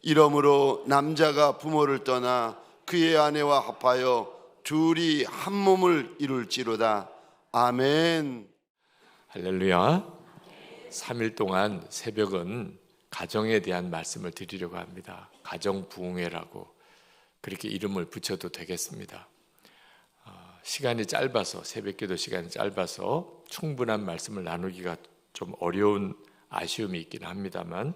이러므로 남자가 부모를 떠나 그의 아내와 합하여 둘이 한 몸을 이룰지로다. 아멘. 할렐루야. 3일 동안 새벽은 가정에 대한 말씀을 드리려고 합니다. 가정 부흥회라고 그렇게 이름을 붙여도 되겠습니다. 시간이 짧아서, 새벽기도 시간이 짧아서 충분한 말씀을 나누기가 좀 어려운 아쉬움이 있긴 합니다만,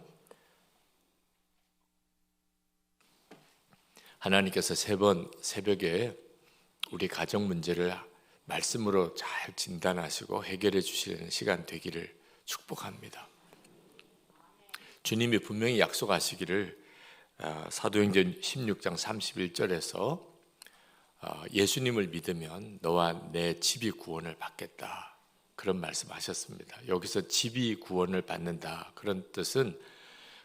하나님께서 새벽에 우리 가정 문제를 말씀으로 잘 진단하시고 해결해 주시는 시간 되기를 축복합니다. 주님이 분명히 약속하시기를 사도행전 16장 31절에서 예수님을 믿으면 너와 내 집이 구원을 받겠다, 그런 말씀하셨습니다. 여기서 집이 구원을 받는다, 그런 뜻은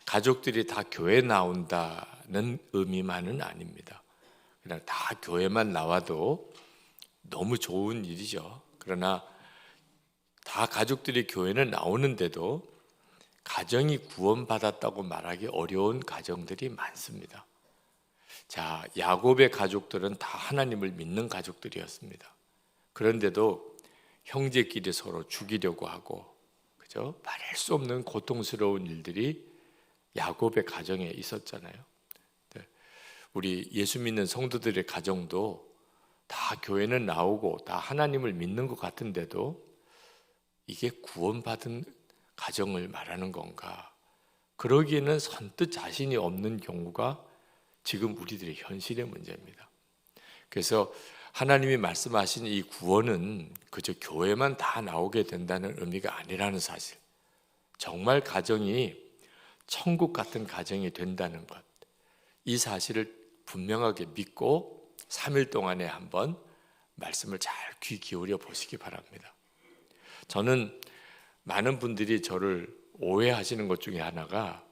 가족들이 다 교회 나온다는 의미만은 아닙니다. 그냥 다 교회만 나와도 너무 좋은 일이죠. 그러나 다 가족들이 교회는 나오는데도 가정이 구원받았다고 말하기 어려운 가정들이 많습니다. 자, 야곱의 가족들은 다 하나님을 믿는 가족들이었습니다. 그런데도 형제끼리 서로 죽이려고 하고, 그죠? 말할 수 없는 고통스러운 일들이 야곱의 가정에 있었잖아요. 우리 예수 믿는 성도들의 가정도 다 교회는 나오고 다 하나님을 믿는 것 같은데도 이게 구원받은 가정을 말하는 건가? 그러기에는 선뜻 자신이 없는 경우가 지금 우리들의 현실의 문제입니다. 그래서 하나님이 말씀하신 이 구원은 그저 교회만 다 나오게 된다는 의미가 아니라는 사실, 정말 가정이 천국 같은 가정이 된다는 것, 이 사실을 분명하게 믿고 3일 동안에 한번 말씀을 잘 귀 기울여 보시기 바랍니다. 저는 많은 분들이 저를 오해하시는 것 중에 하나가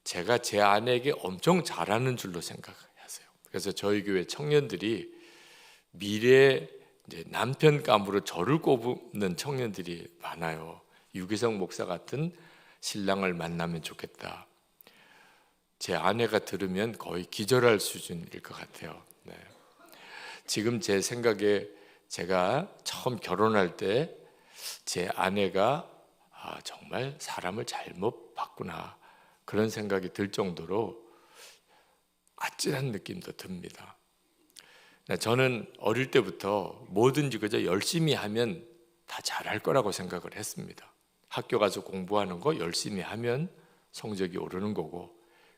제가 제 아내에게 엄청 잘하는 줄로 생각하세요. 그래서 저희 교회 청년들이 미래 남편감으로 저를 꼽는 청년들이 많아요. 유기성 목사 같은 신랑을 만나면 좋겠다. 제 아내가 들으면 거의 기절할 수준일 것 같아요. 네. 지금 제 생각에 제가 처음 결혼할 때 제 아내가 정말 사람을 잘못 봤구나, 그런 생각이 들 정도로 아찔한 느낌도 듭니다. 저는 어릴 때부터 뭐든지 그저 열심히 하면 다 잘할 거라고 생각을 했습니다. 학교 가서 공부하는 거 열심히 하면 성적이 오르는 거고,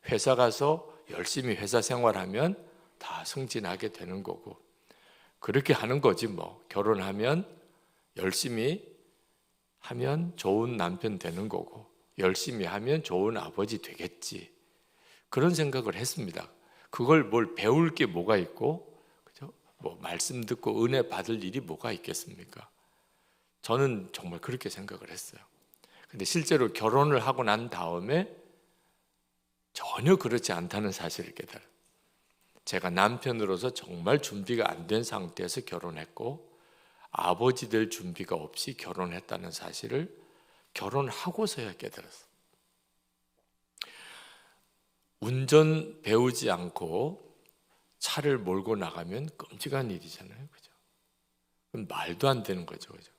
회사 가서 열심히 회사 생활하면 다 승진하게 되는 거고, 그렇게 하는 거지 뭐. 결혼하면 열심히 하면 좋은 남편 되는 거고, 열심히 하면 좋은 아버지 되겠지, 그런 생각을 했습니다. 그걸 뭘 배울 게 뭐가 있고, 그죠? 뭐 말씀 듣고 은혜 받을 일이 뭐가 있겠습니까? 저는 정말 그렇게 생각을 했어요. 근데 실제로 결혼을 하고 난 다음에 전혀 그렇지 않다는 사실을 깨달아요. 제가 남편으로서 정말 준비가 안 된 상태에서 결혼했고, 아버지 될 준비가 없이 결혼했다는 사실을 결혼하고서야 깨달았어요. 운전 배우지 않고 차를 몰고 나가면 끔찍한 일이잖아요. 그죠? 그건 말도 안 되는 거죠. 그죠?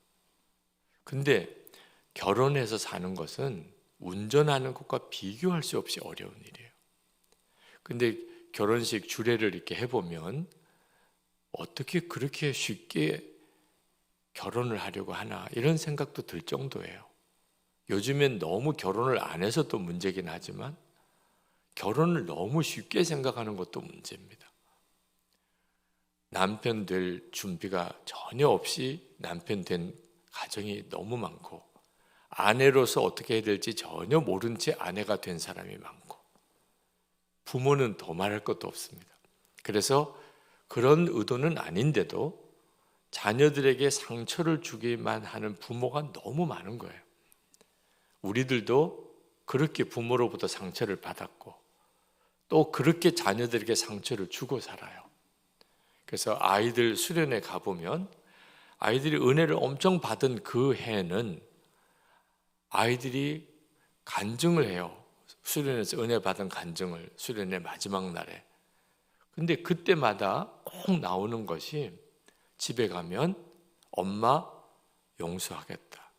근데 결혼해서 사는 것은 운전하는 것과 비교할 수 없이 어려운 일이에요. 근데 결혼식 주례를 이렇게 해보면 어떻게 그렇게 쉽게 결혼을 하려고 하나, 이런 생각도 들 정도예요. 요즘엔 너무 결혼을 안 해서 또 문제긴 하지만 결혼을 너무 쉽게 생각하는 것도 문제입니다. 남편 될 준비가 전혀 없이 남편 된 가정이 너무 많고, 아내로서 어떻게 해야 될지 전혀 모른 채 아내가 된 사람이 많고, 부모는 더 말할 것도 없습니다. 그래서 그런 의도는 아닌데도 자녀들에게 상처를 주기만 하는 부모가 너무 많은 거예요. 우리들도 그렇게 부모로부터 상처를 받았고, 또 그렇게 자녀들에게 상처를 주고 살아요. 그래서 아이들 수련회 가보면 아이들이 은혜를 엄청 받은 그 해는 아이들이 간증을 해요. 수련회에서 은혜 받은 간증을 수련회 마지막 날에. 근데 그때마다 꼭 나오는 것이 집에 가면 엄마 용서하겠다.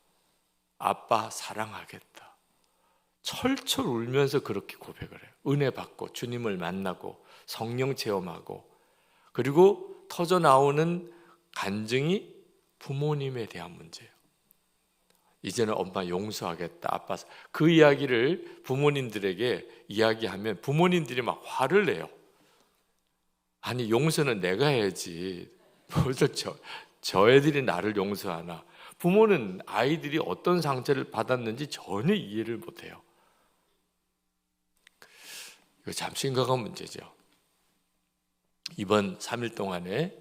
아빠 사랑하겠다. 철철 울면서 그렇게 고백을 해요. 은혜 받고 주님을 만나고 성령 체험하고, 그리고 터져 나오는 간증이 부모님에 대한 문제예요. 이제는 엄마 용서하겠다. 아빠, 그 이야기를 부모님들에게 이야기하면 부모님들이 막 화를 내요. 아니, 용서는 내가 해야지. 벌써 저 애들이 나를 용서하나. 부모는 아이들이 어떤 상처를 받았는지 전혀 이해를 못해요. 이거 참 심각한 문제죠. 이번 3일 동안에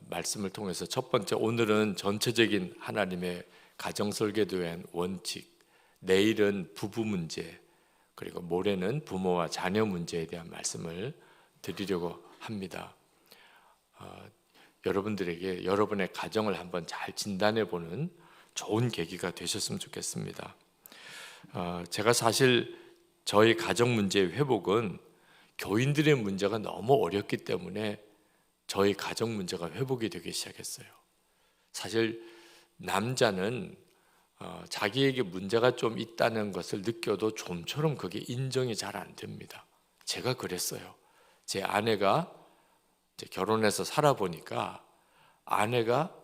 말씀을 통해서 첫 번째, 오늘은 전체적인 하나님의 가정설계도의 원칙, 내일은 부부 문제, 그리고 모레는 부모와 자녀 문제에 대한 말씀을 드리려고 합니다. 여러분들에게 여러분의 가정을 한번 잘 진단해보는 좋은 계기가 되셨으면 좋겠습니다. 제가 사실 저희 가정 문제의 회복은 교인들의 문제가 너무 어렵기 때문에 저희 가정 문제가 회복이 되기 시작했어요. 사실 남자는 자기에게 문제가 좀 있다는 것을 느껴도 좀처럼 그게 인정이 잘 안 됩니다. 제가 그랬어요. 제 아내가 이제 결혼해서 살아보니까 아내가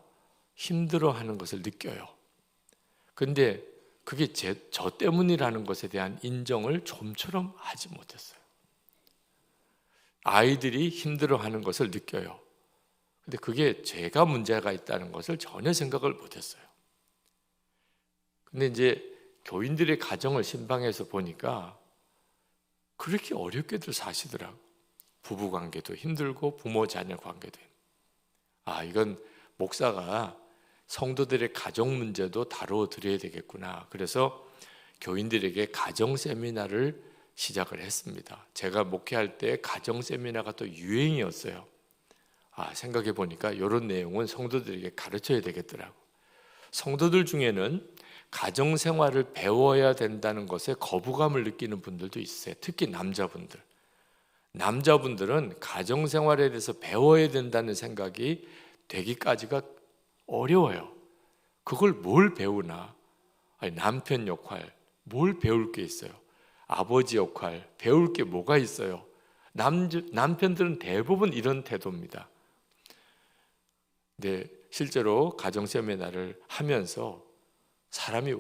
힘들어하는 것을 느껴요. 근데 그게 저 때문이라는 것에 대한 인정을 좀처럼 하지 못했어요. 아이들이 힘들어하는 것을 느껴요. 근데 그게 제가 문제가 있다는 것을 전혀 생각을 못했어요. 근데 이제 교인들의 가정을 신방해서 보니까 그렇게 어렵게들 사시더라고요. 부부관계도 힘들고 부모 자녀 관계도 힘들고. 이건 목사가 성도들의 가정 문제도 다뤄드려야 되겠구나. 그래서 교인들에게 가정 세미나를 시작을 했습니다. 제가 목회할 때 가정 세미나가 또 유행이었어요. 생각해 보니까 이런 내용은 성도들에게 가르쳐야 되겠더라고. 성도들 중에는 가정 생활을 배워야 된다는 것에 거부감을 느끼는 분들도 있어요. 특히 남자분들. 남자분들은 가정 생활에 대해서 배워야 된다는 생각이 되기까지가 어려워요. 그걸 뭘 배우나? 남편 역할, 뭘 배울 게 있어요? 아버지 역할, 배울 게 뭐가 있어요? 남편들은 대부분 이런 태도입니다. 근데 실제로 가정 세미나를 하면서 사람이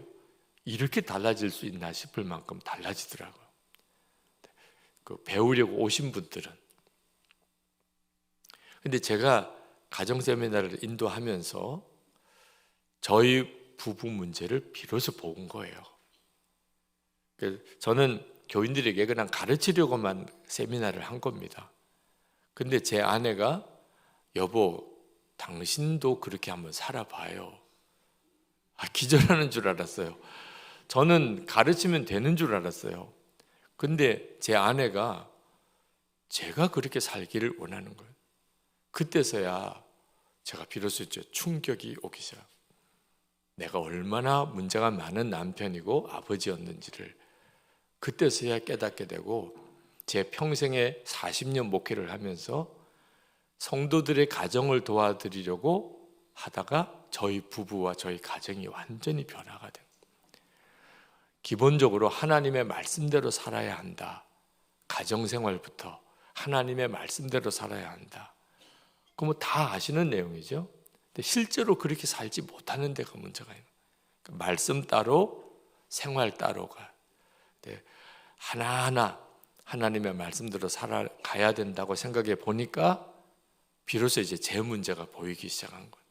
이렇게 달라질 수 있나 싶을 만큼 달라지더라고요. 그 배우려고 오신 분들은. 근데 제가 가정 세미나를 인도하면서 저희 부부 문제를 비로소 본 거예요. 저는 교인들에게 그냥 가르치려고만 세미나를 한 겁니다. 근데 제 아내가 여보, 당신도 그렇게 한번 살아봐요. 기절하는 줄 알았어요. 저는 가르치면 되는 줄 알았어요. 근데 제 아내가 제가 그렇게 살기를 원하는 거예요. 그때서야 제가 비로소 충격이 오기 시작. 내가 얼마나 문제가 많은 남편이고 아버지였는지를 그때서야 깨닫게 되고, 제 평생에 40년 목회를 하면서 성도들의 가정을 도와드리려고 하다가 저희 부부와 저희 가정이 완전히 변화가 돼요. 기본적으로 하나님의 말씀대로 살아야 한다. 가정생활부터 하나님의 말씀대로 살아야 한다. 그거 다 아시는 내용이죠. 근데 실제로 그렇게 살지 못하는 데가 문제가 있는 거예요. 말씀 따로 생활 따로가 하나하나 하나님의 말씀대로 살아가야 된다고 생각해 보니까 비로소 이제 제 문제가 보이기 시작한 거예요.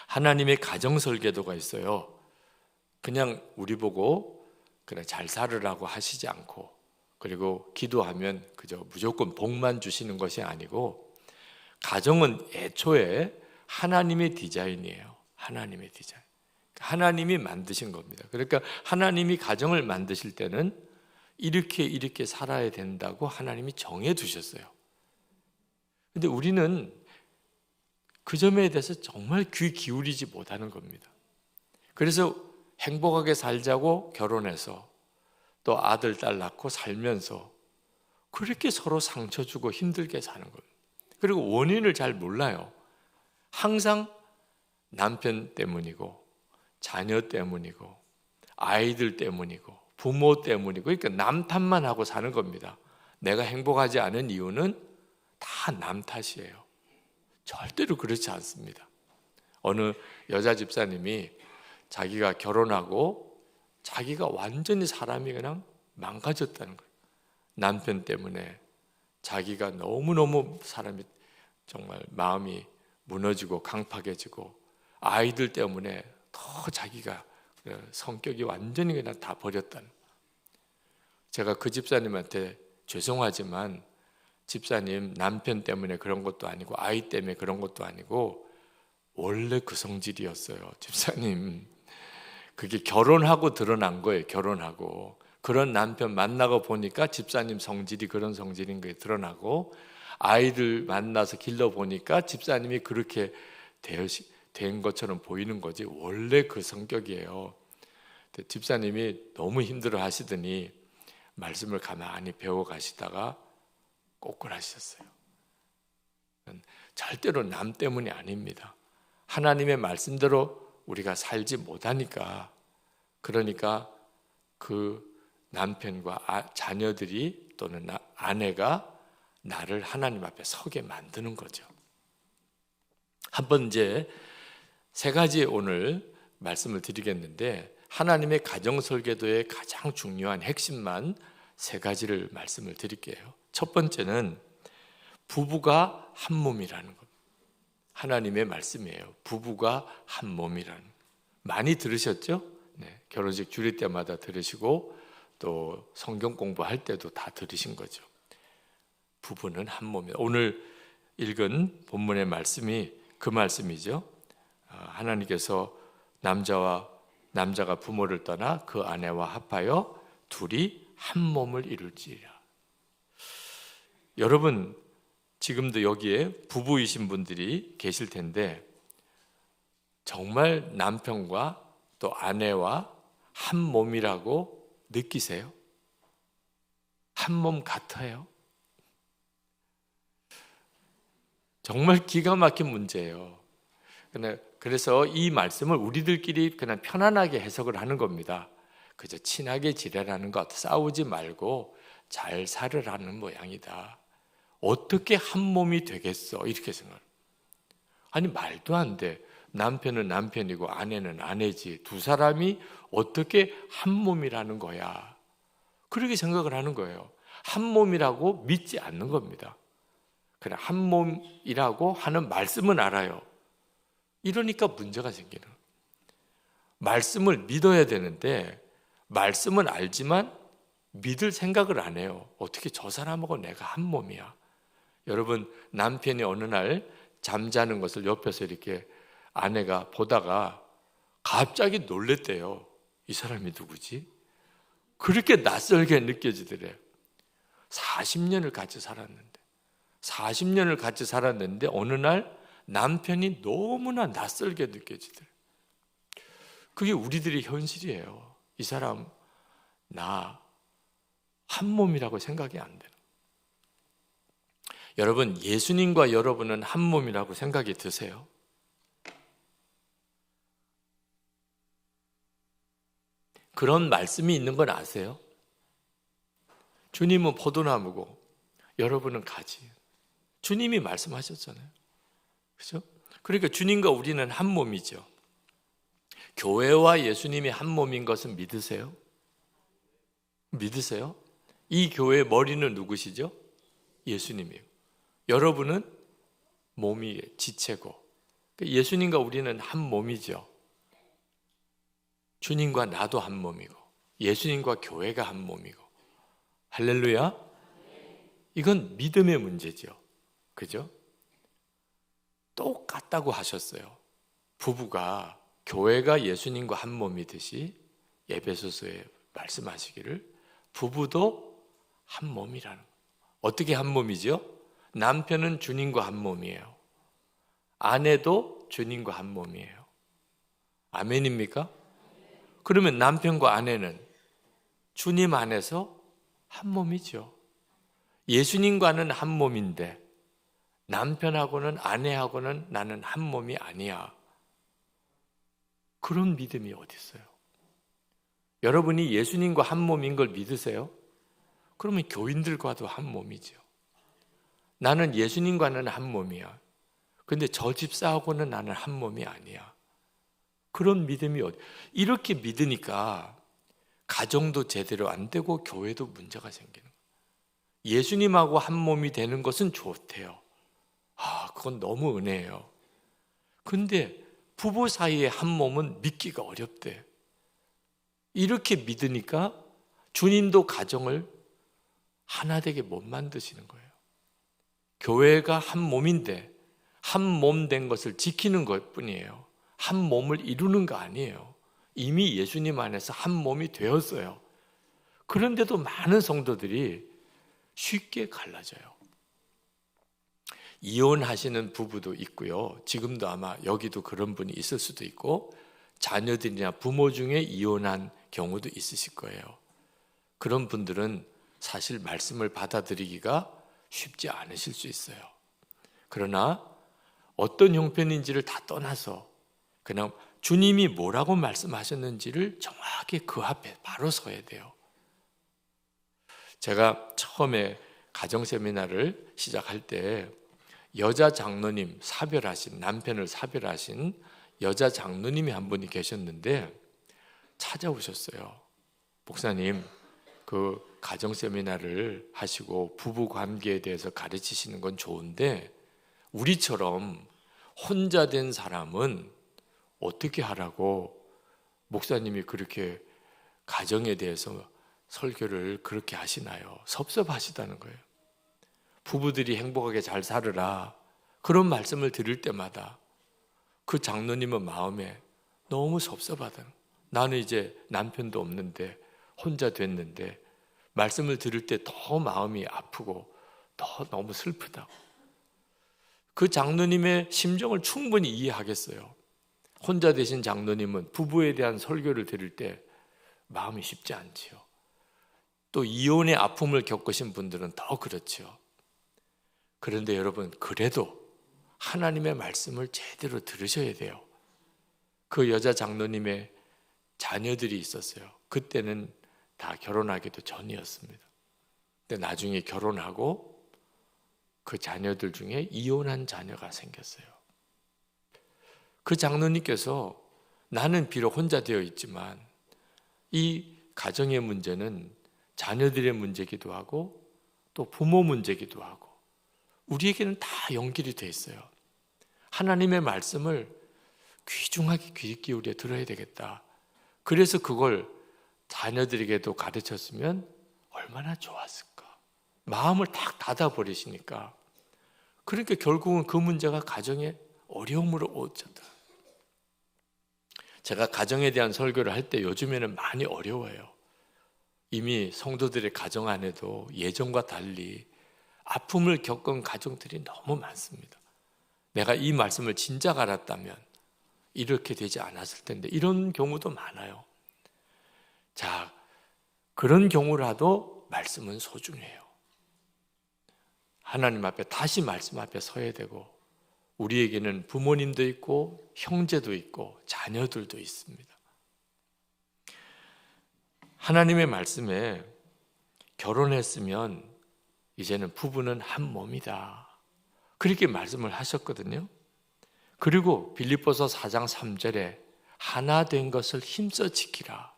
하나님의 가정 설계도가 있어요. 그냥 우리 보고 그래 잘 살으라고 하시지 않고, 그리고 기도하면 그저 무조건 복만 주시는 것이 아니고, 가정은 애초에 하나님의 디자인이에요. 하나님의 디자인. 하나님이 만드신 겁니다. 그러니까 하나님이 가정을 만드실 때는 이렇게 살아야 된다고 하나님이 정해 두셨어요. 근데 우리는 그 점에 대해서 정말 귀 기울이지 못하는 겁니다. 그래서 행복하게 살자고 결혼해서 또 아들, 딸 낳고 살면서 그렇게 서로 상처 주고 힘들게 사는 거예요. 그리고 원인을 잘 몰라요. 항상 남편 때문이고 자녀 때문이고 아이들 때문이고 부모 때문이고, 그러니까 남 탓만 하고 사는 겁니다. 내가 행복하지 않은 이유는 다 남 탓이에요. 절대로 그렇지 않습니다. 어느 여자 집사님이 자기가 결혼하고 자기가 완전히 사람이 그냥 망가졌다는 거예요. 남편 때문에 자기가 너무너무 사람이 정말 마음이 무너지고 강팍해지고, 아이들 때문에 더 자기가 성격이 완전히 그냥 다 버렸다는. 제가 그 집사님한테 죄송하지만 집사님 남편 때문에 그런 것도 아니고 아이 때문에 그런 것도 아니고 원래 그 성질이었어요. 집사님, 그게 결혼하고 드러난 거예요. 결혼하고 그런 남편 만나고 보니까 집사님 성질이 그런 성질인 게 드러나고, 아이들 만나서 길러 보니까 집사님이 그렇게 된 것처럼 보이는 거지 원래 그 성격이에요. 집사님이 너무 힘들어 하시더니 말씀을 가만히 배워 가시다가 꼬꾸라지셨어요. 절대로 남 때문이 아닙니다. 하나님의 말씀대로 우리가 살지 못하니까, 그러니까 그 남편과 자녀들이 또는 아내가 나를 하나님 앞에 서게 만드는 거죠. 한번 이제 세 가지 오늘 말씀을 드리겠는데, 하나님의 가정 설계도의 가장 중요한 핵심만 세 가지를 말씀을 드릴게요. 첫 번째는 부부가 한 몸이라는 것. 하나님의 말씀이에요. 부부가 한 몸이라는. 많이 들으셨죠? 네, 결혼식 주일 때마다 들으시고 또 성경 공부할 때도 다 들으신 거죠. 부부는 한 몸이다. 오늘 읽은 본문의 말씀이 그 말씀이죠. 하나님께서 남자가 부모를 떠나 그 아내와 합하여 둘이 한 몸을 이룰지라. 여러분, 지금도 여기에 부부이신 분들이 계실 텐데 정말 남편과 또 아내와 한 몸이라고 느끼세요? 한 몸 같아요? 정말 기가 막힌 문제예요. 그래서 이 말씀을 우리들끼리 그냥 편안하게 해석을 하는 겁니다. 그저 친하게 지내라는 것, 싸우지 말고 잘 살으라는 모양이다. 어떻게 한 몸이 되겠어? 이렇게 생각해요. 아니, 말도 안 돼. 남편은 남편이고 아내는 아내지. 두 사람이 어떻게 한 몸이라는 거야? 그렇게 생각을 하는 거예요. 한 몸이라고 믿지 않는 겁니다. 그래, 한 몸이라고 하는 말씀은 알아요. 이러니까 문제가 생기는 거예요. 말씀을 믿어야 되는데 말씀은 알지만 믿을 생각을 안 해요. 어떻게 저 사람하고 내가 한 몸이야? 여러분, 남편이 어느 날 잠자는 것을 옆에서 이렇게 아내가 보다가 갑자기 놀랬대요. 이 사람이 누구지? 그렇게 낯설게 느껴지더래요. 40년을 같이 살았는데 어느 날 남편이 너무나 낯설게 느껴지더래요. 그게 우리들의 현실이에요. 이 사람 나 한 몸이라고 생각이 안 되는. 여러분, 예수님과 여러분은 한 몸이라고 생각이 드세요? 그런 말씀이 있는 건 아세요? 주님은 포도나무고 여러분은 가지. 주님이 말씀하셨잖아요. 그렇죠? 그러니까 주님과 우리는 한 몸이죠. 교회와 예수님이 한 몸인 것은 믿으세요? 믿으세요? 이 교회의 머리는 누구시죠? 예수님이에요. 여러분은 몸이 지체고, 예수님과 우리는 한 몸이죠. 주님과 나도 한 몸이고 예수님과 교회가 한 몸이고. 할렐루야. 이건 믿음의 문제죠. 그죠? 똑같다고 하셨어요. 부부가 교회가 예수님과 한 몸이듯이 에베소서에 말씀하시기를 부부도 한 몸이라는. 어떻게 한 몸이죠? 남편은 주님과 한 몸이에요. 아내도 주님과 한 몸이에요. 아멘입니까? 그러면 남편과 아내는 주님 안에서 한 몸이죠. 예수님과는 한 몸인데 남편하고는 아내하고는 나는 한 몸이 아니야. 그런 믿음이 어디 있어요? 여러분이 예수님과 한 몸인 걸 믿으세요? 그러면 교인들과도 한 몸이죠. 나는 예수님과는 한 몸이야. 근데 저 집사하고는 나는 한 몸이 아니야. 그런 믿음이 어디? 이렇게 믿으니까 가정도 제대로 안 되고 교회도 문제가 생기는 거예요. 예수님하고 한 몸이 되는 것은 좋대요. 그건 너무 은혜예요. 근데 부부 사이의 한 몸은 믿기가 어렵대. 이렇게 믿으니까 주님도 가정을 하나 되게 못 만드시는 거예요. 교회가 한 몸인데 한 몸 된 것을 지키는 것 뿐이에요. 한 몸을 이루는 거 아니에요. 이미 예수님 안에서 한 몸이 되었어요. 그런데도 많은 성도들이 쉽게 갈라져요. 이혼하시는 부부도 있고요. 지금도 아마 여기도 그런 분이 있을 수도 있고 자녀들이나 부모 중에 이혼한 경우도 있으실 거예요. 그런 분들은 사실 말씀을 받아들이기가 쉽지 않으실 수 있어요. 그러나 어떤 형편인지를 다 떠나서 그냥 주님이 뭐라고 말씀하셨는지를 정확히 그 앞에 바로 서야 돼요. 제가 처음에 가정 세미나를 시작할 때 여자 장로님 남편을 사별하신 여자 장로님이 한 분이 계셨는데 찾아오셨어요. 목사님, 그 가정 세미나를 하시고 부부 관계에 대해서 가르치시는 건 좋은데 우리처럼 혼자 된 사람은 어떻게 하라고 목사님이 그렇게 가정에 대해서 설교를 그렇게 하시나요? 섭섭하시다는 거예요. 부부들이 행복하게 잘 살으라 그런 말씀을 들을 때마다 그 장로님은 마음에 너무 섭섭하다. 나는 이제 남편도 없는데 혼자 됐는데 말씀을 들을 때 더 마음이 아프고 더 너무 슬프다고. 그 장로님의 심정을 충분히 이해하겠어요. 혼자 되신 장로님은 부부에 대한 설교를 들을 때 마음이 쉽지 않지요. 또 이혼의 아픔을 겪으신 분들은 더 그렇죠. 그런데 여러분, 그래도 하나님의 말씀을 제대로 들으셔야 돼요. 그 여자 장로님의 자녀들이 있었어요. 그때는 다 결혼하기도 전이었습니다. 근데 나중에 결혼하고 그 자녀들 중에 이혼한 자녀가 생겼어요. 그 장로님께서 나는 비록 혼자 되어 있지만 이 가정의 문제는 자녀들의 문제기도 하고 또 부모 문제기도 하고 우리에게는 다 연결이 돼 있어요. 하나님의 말씀을 귀중하게 귀 기울여 들어야 되겠다. 그래서 그걸 자녀들에게도 가르쳤으면 얼마나 좋았을까. 마음을 탁 닫아버리시니까 그러니까 결국은 그 문제가 가정에 어려움으로 오졌다. 제가 가정에 대한 설교를 할 때 요즘에는 많이 어려워요. 이미 성도들의 가정 안에도 예전과 달리 아픔을 겪은 가정들이 너무 많습니다. 내가 이 말씀을 진작 알았다면 이렇게 되지 않았을 텐데 이런 경우도 많아요. 자, 그런 경우라도 말씀은 소중해요. 하나님 앞에 다시 말씀 앞에 서야 되고 우리에게는 부모님도 있고 형제도 있고 자녀들도 있습니다. 하나님의 말씀에 결혼했으면 이제는 부부는 한 몸이다. 그렇게 말씀을 하셨거든요. 그리고 빌립보서 4장 3절에 하나 된 것을 힘써 지키라.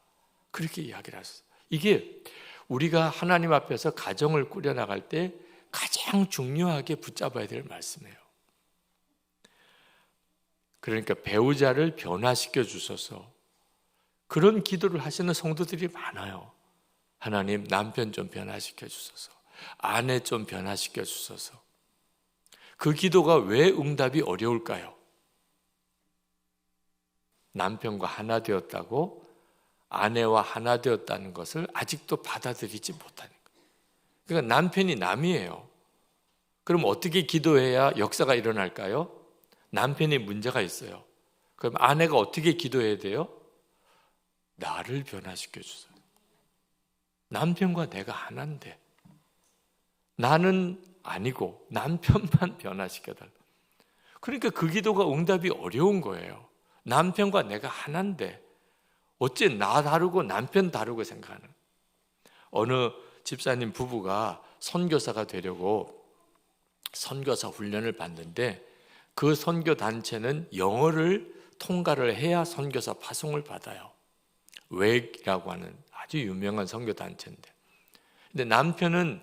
그렇게 이야기를 하셨어요. 이게 우리가 하나님 앞에서 가정을 꾸려나갈 때 가장 중요하게 붙잡아야 될 말씀이에요. 그러니까 배우자를 변화시켜 주셔서 그런 기도를 하시는 성도들이 많아요. 하나님, 남편 좀 변화시켜 주셔서, 아내 좀 변화시켜 주셔서. 그 기도가 왜 응답이 어려울까요? 남편과 하나 되었다고 아내와 하나 되었다는 것을 아직도 받아들이지 못하는 거예요. 그러니까 남편이 남이에요. 그럼 어떻게 기도해야 역사가 일어날까요? 남편이 문제가 있어요. 그럼 아내가 어떻게 기도해야 돼요? 나를 변화시켜 주세요. 남편과 내가 하나인데 나는 아니고 남편만 변화시켜달라. 그러니까 그 기도가 응답이 어려운 거예요. 남편과 내가 하나인데 어째 나 다르고 남편 다르고 생각하는. 어느 집사님 부부가 선교사가 되려고 선교사 훈련을 받는데 그 선교 단체는 영어를 통과를 해야 선교사 파송을 받아요. 웩이라고 하는 아주 유명한 선교 단체인데, 근데 남편은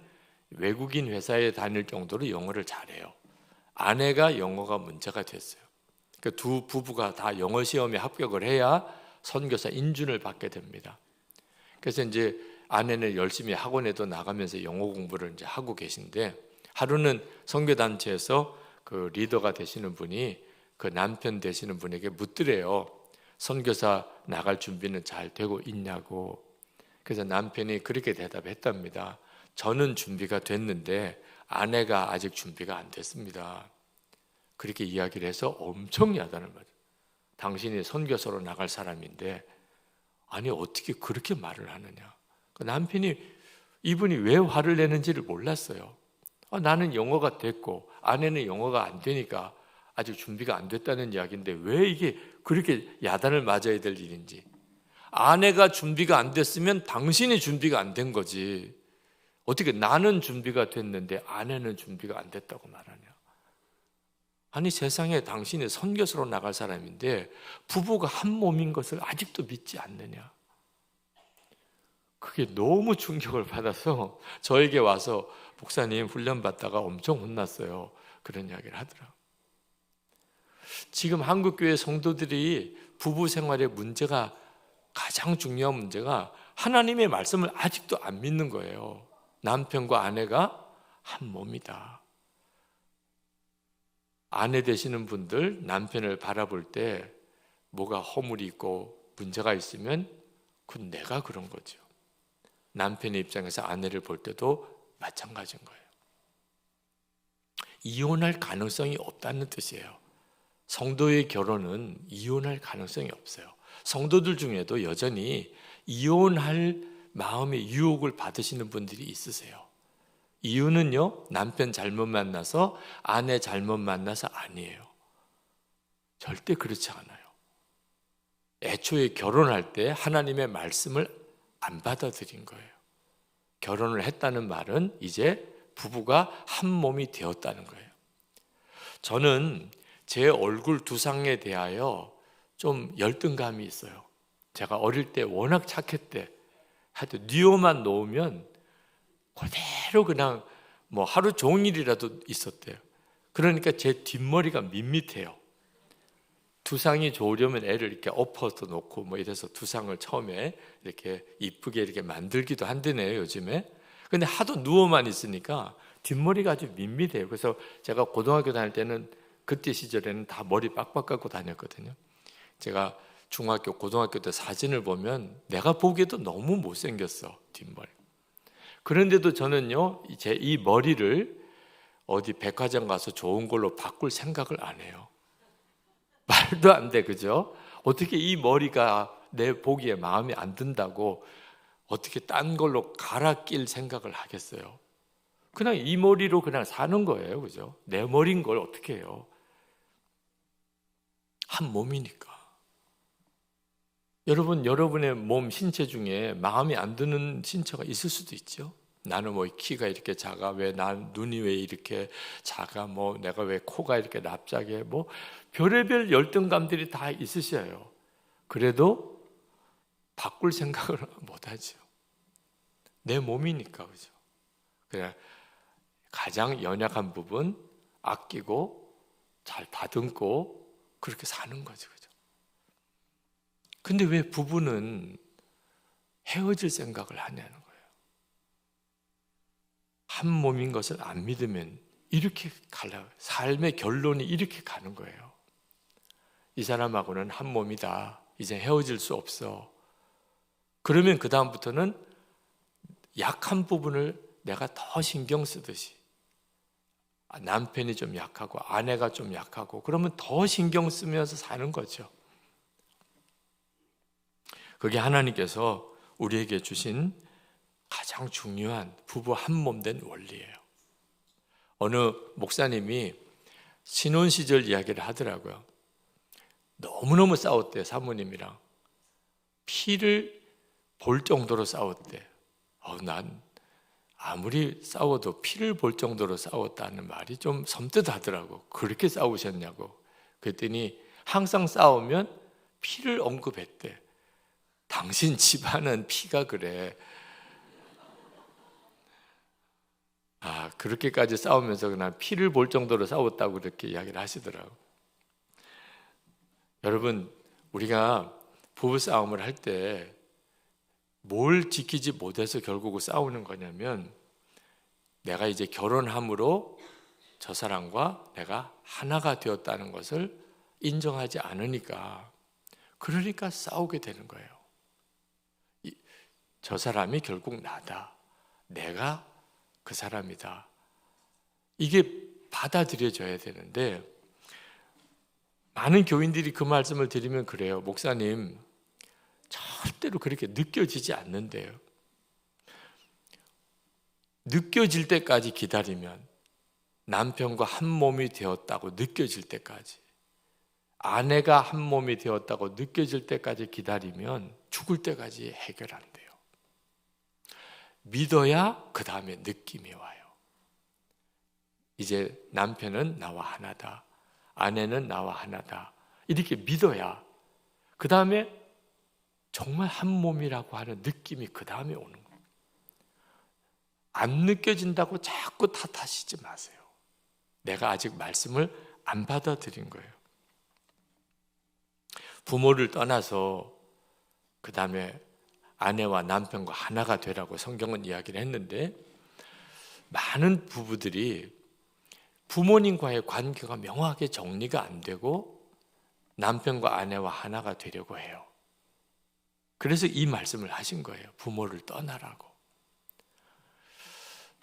외국인 회사에 다닐 정도로 영어를 잘해요. 아내가 영어가 문제가 됐어요. 그러니까 두 부부가 다 영어 시험에 합격을 해야 선교사 인준을 받게 됩니다. 그래서 이제 아내는 열심히 학원에도 나가면서 영어 공부를 이제 하고 계신데, 하루는 선교 단체에서 그 리더가 되시는 분이 그 남편 되시는 분에게 묻더래요. 선교사 나갈 준비는 잘 되고 있냐고. 그래서 남편이 그렇게 대답했답니다. 저는 준비가 됐는데 아내가 아직 준비가 안 됐습니다. 그렇게 이야기를 해서 엄청 야단을 맞아요. 당신이 선교사로 나갈 사람인데 아니 어떻게 그렇게 말을 하느냐. 남편이 이분이 왜 화를 내는지를 몰랐어요. 나는 영어가 됐고 아내는 영어가 안 되니까 아직 준비가 안 됐다는 이야기인데 왜 이게 그렇게 야단을 맞아야 될 일인지. 아내가 준비가 안 됐으면 당신이 준비가 안 된 거지. 어떻게 나는 준비가 됐는데 아내는 준비가 안 됐다고 말하냐. 아니 세상에 당신이 선교사로 나갈 사람인데 부부가 한 몸인 것을 아직도 믿지 않느냐. 그게 너무 충격을 받아서 저에게 와서 목사님 훈련 받다가 엄청 혼났어요. 그런 이야기를 하더라고요. 지금 한국교회 성도들이 부부 생활의 문제가, 가장 중요한 문제가 하나님의 말씀을 아직도 안 믿는 거예요. 남편과 아내가 한 몸이다. 아내 되시는 분들 남편을 바라볼 때 뭐가 허물이 있고 문제가 있으면 그건 내가 그런 거죠. 남편의 입장에서 아내를 볼 때도 마찬가지인 거예요. 이혼할 가능성이 없다는 뜻이에요. 성도의 결혼은 이혼할 가능성이 없어요. 성도들 중에도 여전히 이혼할 마음의 유혹을 받으시는 분들이 있으세요. 이유는요, 남편 잘못 만나서 아내 잘못 만나서 아니에요. 절대 그렇지 않아요. 애초에 결혼할 때 하나님의 말씀을 안 받아들인 거예요. 결혼을 했다는 말은 이제 부부가 한 몸이 되었다는 거예요. 저는 제 얼굴 두상에 대하여 좀 열등감이 있어요. 제가 어릴 때 워낙 착했대. 하여튼 뉘어만 놓으면 그대로 그냥 뭐 하루 종일이라도 있었대요. 그러니까 제 뒷머리가 밋밋해요. 두상이 좋으려면 애를 이렇게 엎어서 놓고 뭐 이래서 두상을 처음에 이렇게 이쁘게 이렇게 만들기도 한다네요, 요즘에. 근데 하도 누워만 있으니까 뒷머리가 아주 밋밋해요. 그래서 제가 고등학교 다닐 때는 그때 시절에는 다 머리 빡빡 깎고 다녔거든요. 제가 중학교, 고등학교 때 사진을 보면 내가 보기에도 너무 못생겼어, 뒷머리. 그런데도 저는요, 제 이 머리를 어디 백화점 가서 좋은 걸로 바꿀 생각을 안 해요. 말도 안 돼, 그죠? 어떻게 이 머리가 내 보기에 마음에 안 든다고 어떻게 딴 걸로 갈아 낄 생각을 하겠어요? 그냥 이 머리로 그냥 사는 거예요, 그죠? 내 머리인 걸 어떻게 해요? 한 몸이니까. 여러분, 여러분의 몸, 신체 중에 마음에 안 드는 신체가 있을 수도 있죠. 나는 뭐 키가 이렇게 작아, 왜 난 눈이 왜 이렇게 작아, 뭐 내가 왜 코가 이렇게 납작해, 뭐 별의별 열등감들이 다 있으셔요. 그래도 바꿀 생각을 못 하죠. 내 몸이니까, 그죠? 그냥 가장 연약한 부분 아끼고 잘 다듬고 그렇게 사는 거죠, 그죠? 근데 왜 부부는 헤어질 생각을 하냐는 거예요. 한 몸인 것을 안 믿으면 이렇게 갈라요. 삶의 결론이 이렇게 가는 거예요. 이 사람하고는 한 몸이다. 이제 헤어질 수 없어. 그러면 그 다음부터는 약한 부분을 내가 더 신경 쓰듯이, 남편이 좀 약하고 아내가 좀 약하고 그러면 더 신경 쓰면서 사는 거죠. 그게 하나님께서 우리에게 주신 가장 중요한 부부 한 몸 된 원리예요. 어느 목사님이 신혼 시절 이야기를 하더라고요. 너무너무 싸웠대요. 사모님이랑 피를 볼 정도로 싸웠대. 난 아무리 싸워도 피를 볼 정도로 싸웠다는 말이 좀 섬뜩하더라고. 그렇게 싸우셨냐고. 그랬더니 항상 싸우면 피를 언급했대. 당신 집안은 피가 그래. 그렇게까지 싸우면서 그냥 피를 볼 정도로 싸웠다고 그렇게 이야기를 하시더라고. 여러분, 우리가 부부싸움을 할 때 뭘 지키지 못해서 결국 싸우는 거냐면, 내가 이제 결혼함으로 저 사람과 내가 하나가 되었다는 것을 인정하지 않으니까, 그러니까 싸우게 되는 거예요. 저 사람이 결국 나다. 내가 그 사람이다. 이게 받아들여져야 되는데, 많은 교인들이 그 말씀을 드리면 그래요. 목사님, 절대로 그렇게 느껴지지 않는데요. 느껴질 때까지 기다리면, 남편과 한 몸이 되었다고 느껴질 때까지, 아내가 한 몸이 되었다고 느껴질 때까지 기다리면 죽을 때까지 해결 안 돼요. 믿어야 그 다음에 느낌이 와요. 이제 남편은 나와 하나다, 아내는 나와 하나다, 이렇게 믿어야 그 다음에 정말 한 몸이라고 하는 느낌이 그 다음에 오는 거예요. 안 느껴진다고 자꾸 탓하시지 마세요. 내가 아직 말씀을 안 받아들인 거예요. 부모를 떠나서 그 다음에 아내와 남편과 하나가 되라고 성경은 이야기를 했는데, 많은 부부들이 부모님과의 관계가 명확하게 정리가 안 되고 남편과 아내와 하나가 되려고 해요. 그래서 이 말씀을 하신 거예요. 부모를 떠나라고.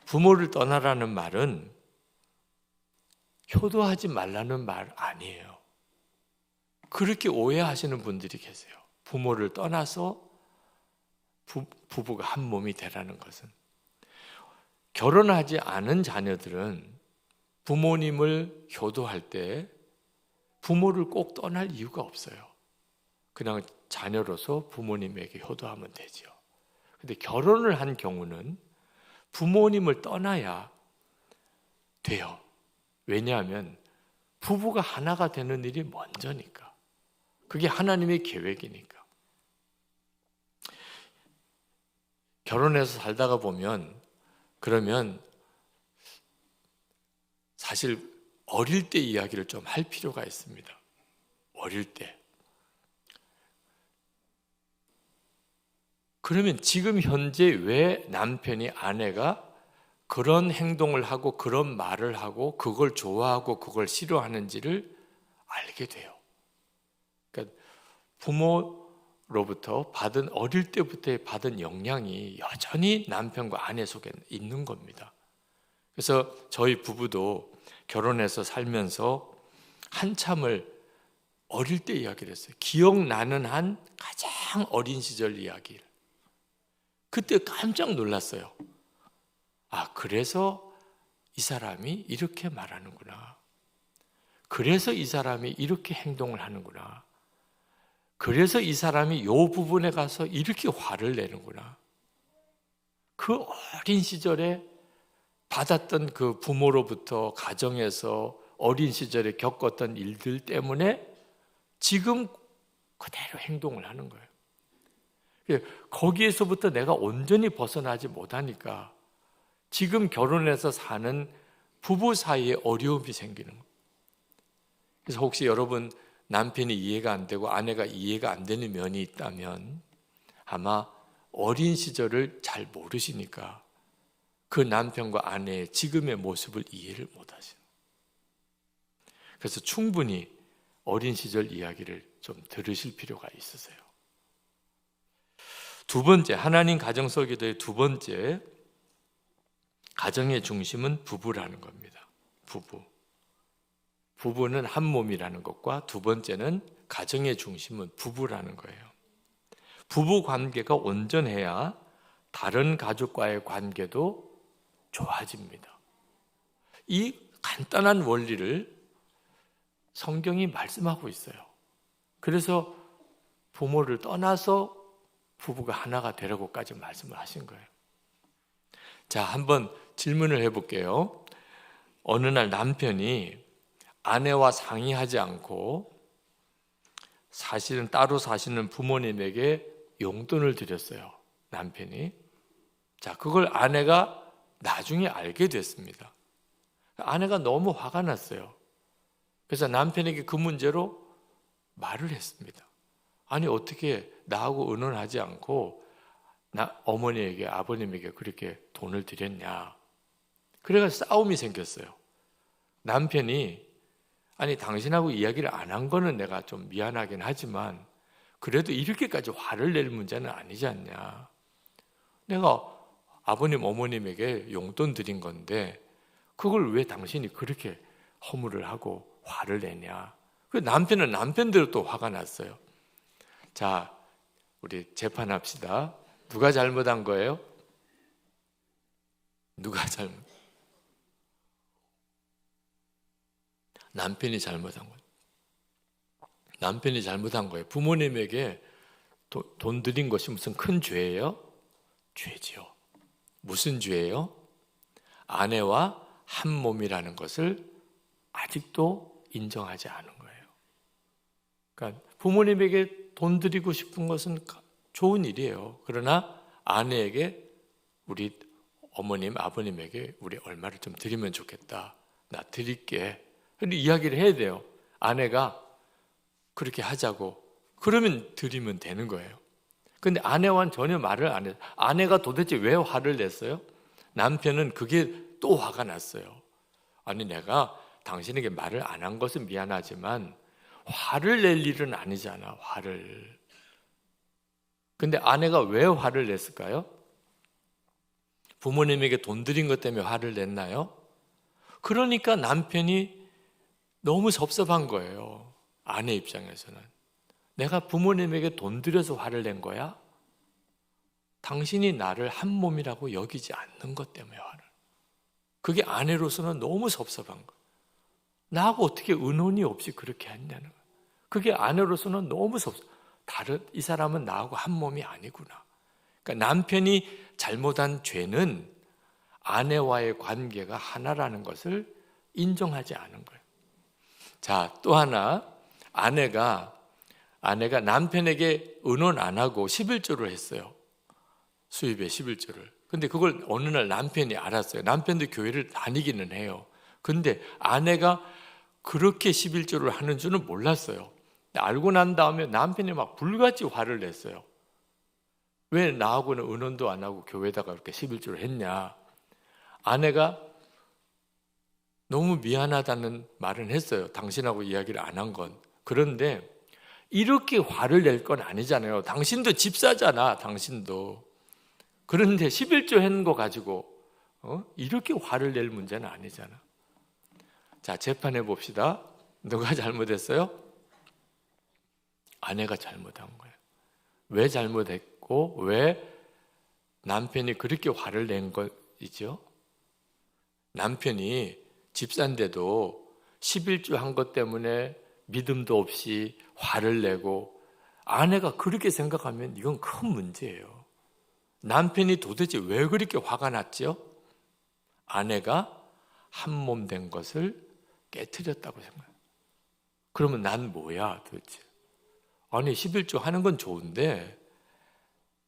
부모를 떠나라는 말은 효도하지 말라는 말 아니에요. 그렇게 오해하시는 분들이 계세요. 부모를 떠나서 부부가 한 몸이 되라는 것은, 결혼하지 않은 자녀들은 부모님을 효도할 때 부모를 꼭 떠날 이유가 없어요. 그냥 자녀로서 부모님에게 효도하면 되죠. 근데 결혼을 한 경우는 부모님을 떠나야 돼요. 왜냐하면 부부가 하나가 되는 일이 먼저니까. 그게 하나님의 계획이니까. 결혼해서 살다가 보면, 그러면 사실 어릴 때 이야기를 좀 할 필요가 있습니다. 어릴 때. 그러면 지금 현재 왜 남편이, 아내가 그런 행동을 하고 그런 말을 하고 그걸 좋아하고 그걸 싫어하는지를 알게 돼요. 그러니까 부모로부터 받은, 어릴 때부터 받은 영향이 여전히 남편과 아내 속에 있는 겁니다. 그래서 저희 부부도 결혼해서 살면서 한참을 어릴 때 이야기를 했어요. 기억나는 한 가장 어린 시절 이야기를. 그때 깜짝 놀랐어요. 그래서 이 사람이 이렇게 말하는구나. 그래서 이 사람이 이렇게 행동을 하는구나. 그래서 이 사람이 이 부분에 가서 이렇게 화를 내는구나. 그 어린 시절에 받았던 그 부모로부터, 가정에서 어린 시절에 겪었던 일들 때문에 지금 그대로 행동을 하는 거예요. 거기에서부터 내가 온전히 벗어나지 못하니까 지금 결혼해서 사는 부부 사이에 어려움이 생기는 거예요. 그래서 혹시 여러분 남편이 이해가 안 되고 아내가 이해가 안 되는 면이 있다면 아마 어린 시절을 잘 모르시니까 그 남편과 아내의 지금의 모습을 이해를 못 하시는 거예요. 그래서 충분히 어린 시절 이야기를 좀 들으실 필요가 있으세요. 두 번째, 하나님 가정설 기도의 두 번째, 가정의 중심은 부부라는 겁니다. 부부는 한 몸이라는 것과 두 번째는 가정의 중심은 부부라는 거예요. 부부 관계가 온전해야 다른 가족과의 관계도 좋아집니다. 이 간단한 원리를 성경이 말씀하고 있어요. 그래서 부모를 떠나서 부부가 하나가 되라고까지 말씀을 하신 거예요. 자, 한번 질문을 해볼게요. 어느 날 남편이 아내와 상의하지 않고 사실은 따로 사시는 부모님에게 용돈을 드렸어요. 남편이. 자, 그걸 아내가 나중에 알게 됐습니다. 아내가 너무 화가 났어요. 그래서 남편에게 그 문제로 말을 했습니다. 아니, 어떻게 나하고 의논하지 않고 어머니에게, 아버님에게 그렇게 돈을 드렸냐. 그래서 싸움이 생겼어요. 남편이 아니, 당신하고 이야기를 안 한 거는 내가 좀 미안하긴 하지만 그래도 이렇게까지 화를 낼 문제는 아니지 않냐. 내가 아버님, 어머님에게 용돈 드린 건데 그걸 왜 당신이 그렇게 허물을 하고 화를 내냐. 그 남편은 남편대로 또 화가 났어요. 자, 우리 재판합시다. 누가 잘못한 거예요? 누가 잘못? 남편이 잘못한 거예요. 남편이 잘못한 거예요. 부모님에게 돈 드린 것이 무슨 큰 죄예요? 죄지요. 무슨 죄예요? 아내와 한 몸이라는 것을 아직도 인정하지 않은 거예요. 그러니까 부모님에게 돈 드리고 싶은 것은 좋은 일이에요. 그러나 아내에게 우리 어머님, 아버님에게 우리 얼마를 좀 드리면 좋겠다. 나 드릴게. 근데 이야기를 해야 돼요. 아내가 그렇게 하자고. 그러면 드리면 되는 거예요. 근데 아내와는 전혀 말을 안 해요. 아내가 도대체 왜 화를 냈어요? 남편은 그게 또 화가 났어요. 아니, 내가 당신에게 말을 안 한 것은 미안하지만 화를 낼 일은 아니잖아, 화를. 근데 아내가 왜 화를 냈을까요? 부모님에게 돈 드린 것 때문에 화를 냈나요? 그러니까 남편이 너무 섭섭한 거예요. 아내 입장에서는. 내가 부모님에게 돈 들여서 화를 낸 거야? 당신이 나를 한 몸이라고 여기지 않는 것 때문에 화를. 그게 아내로서는 너무 섭섭한 거예요. 나하고 어떻게 의논이 없이 그렇게 했냐는 거예요. 그게 아내로서는 너무 섭섭해요. 이 사람은 나하고 한 몸이 아니구나. 그러니까 남편이 잘못한 죄는 아내와의 관계가 하나라는 것을 인정하지 않은 거예요. 자, 또 하나, 아내가 남편에게 의논 안 하고 11조를 했어요. 수입의 11조를. 근데 그걸 어느 날 남편이 알았어요. 남편도 교회를 다니기는 해요. 근데 아내가 그렇게 11조를 하는 줄은 몰랐어요. 알고 난 다음에 남편이 막 불같이 화를 냈어요. 왜 나하고는 의논도 안 하고 교회에다가 그렇게 11조를 했냐. 아내가 너무 미안하다는 말은 했어요. 당신하고 이야기를 안 한 건. 그런데 이렇게 화를 낼 건 아니잖아요. 당신도 집사잖아, 당신도. 그런데 11조 한 거 가지고 이렇게 화를 낼 문제는 아니잖아. 자, 재판해 봅시다. 누가 잘못했어요? 아내가 잘못한 거예요. 왜 잘못했고 왜 남편이 그렇게 화를 낸 거이죠? 남편이 집사인데도 11조 한 것 때문에 믿음도 없이 화를 내고 아내가 그렇게 생각하면 이건 큰 문제예요. 남편이 도대체 왜 그렇게 화가 났죠? 아내가 한 몸 된 것을 깨트렸다고 생각해요. 그러면 난 뭐야 도대체? 아니 11조 하는 건 좋은데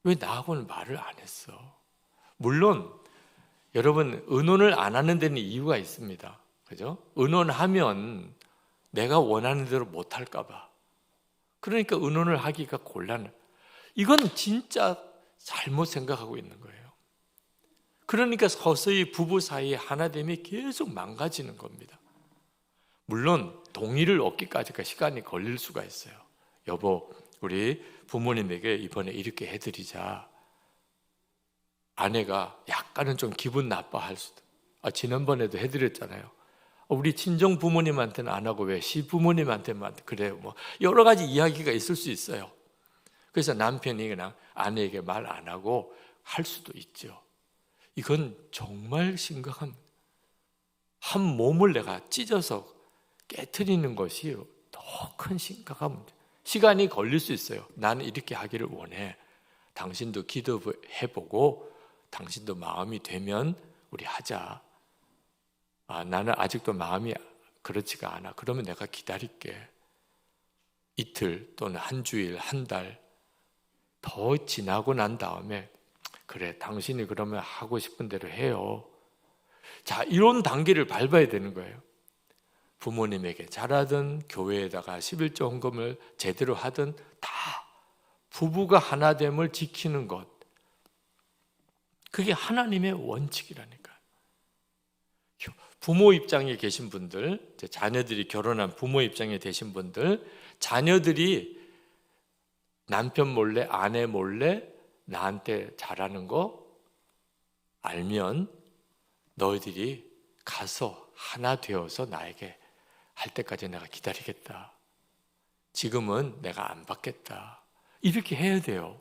왜 나하고는 말을 안 했어? 물론 여러분 의논을 안 하는 데는 이유가 있습니다. 그죠? 의논하면 내가 원하는 대로 못 할까 봐. 그러니까 의논을 하기가 곤란해. 이건 진짜 잘못 생각하고 있는 거예요. 그러니까 서서히 부부 사이의 하나됨이 계속 망가지는 겁니다. 물론 동의를 얻기까지가 시간이 걸릴 수가 있어요. 여보, 우리 부모님에게 이번에 이렇게 해드리자. 아내가 약간은 좀 기분 나빠할 수도. 지난번에도 해드렸잖아요. 우리 친정 부모님한테는 안 하고 왜 시부모님한테만 그래요. 뭐 여러 가지 이야기가 있을 수 있어요. 그래서 남편이 그냥 아내에게 말 안 하고 할 수도 있죠. 이건 정말 심각한, 한 몸을 내가 찢어서 깨트리는 것이 더 큰 심각한 문제. 시간이 걸릴 수 있어요. 나는 이렇게 하기를 원해. 당신도 기도해보고 당신도 마음이 되면 우리 하자. 나는 아직도 마음이 그렇지가 않아. 그러면 내가 기다릴게. 이틀 또는 한 주일, 한 달 더 지나고 난 다음에 그래, 당신이 그러면 하고 싶은 대로 해요. 자, 이런 단계를 밟아야 되는 거예요. 부모님에게 잘하든 교회에다가 11조 헌금을 제대로 하든 다 부부가 하나됨을 지키는 것, 그게 하나님의 원칙이라니까요. 부모 입장에 계신 분들, 자녀들이 결혼한 부모 입장에 계신 분들, 자녀들이 남편 몰래, 아내 몰래 나한테 잘하는 거 알면 너희들이 가서 하나 되어서 나에게 할 때까지 내가 기다리겠다. 지금은 내가 안 받겠다. 이렇게 해야 돼요.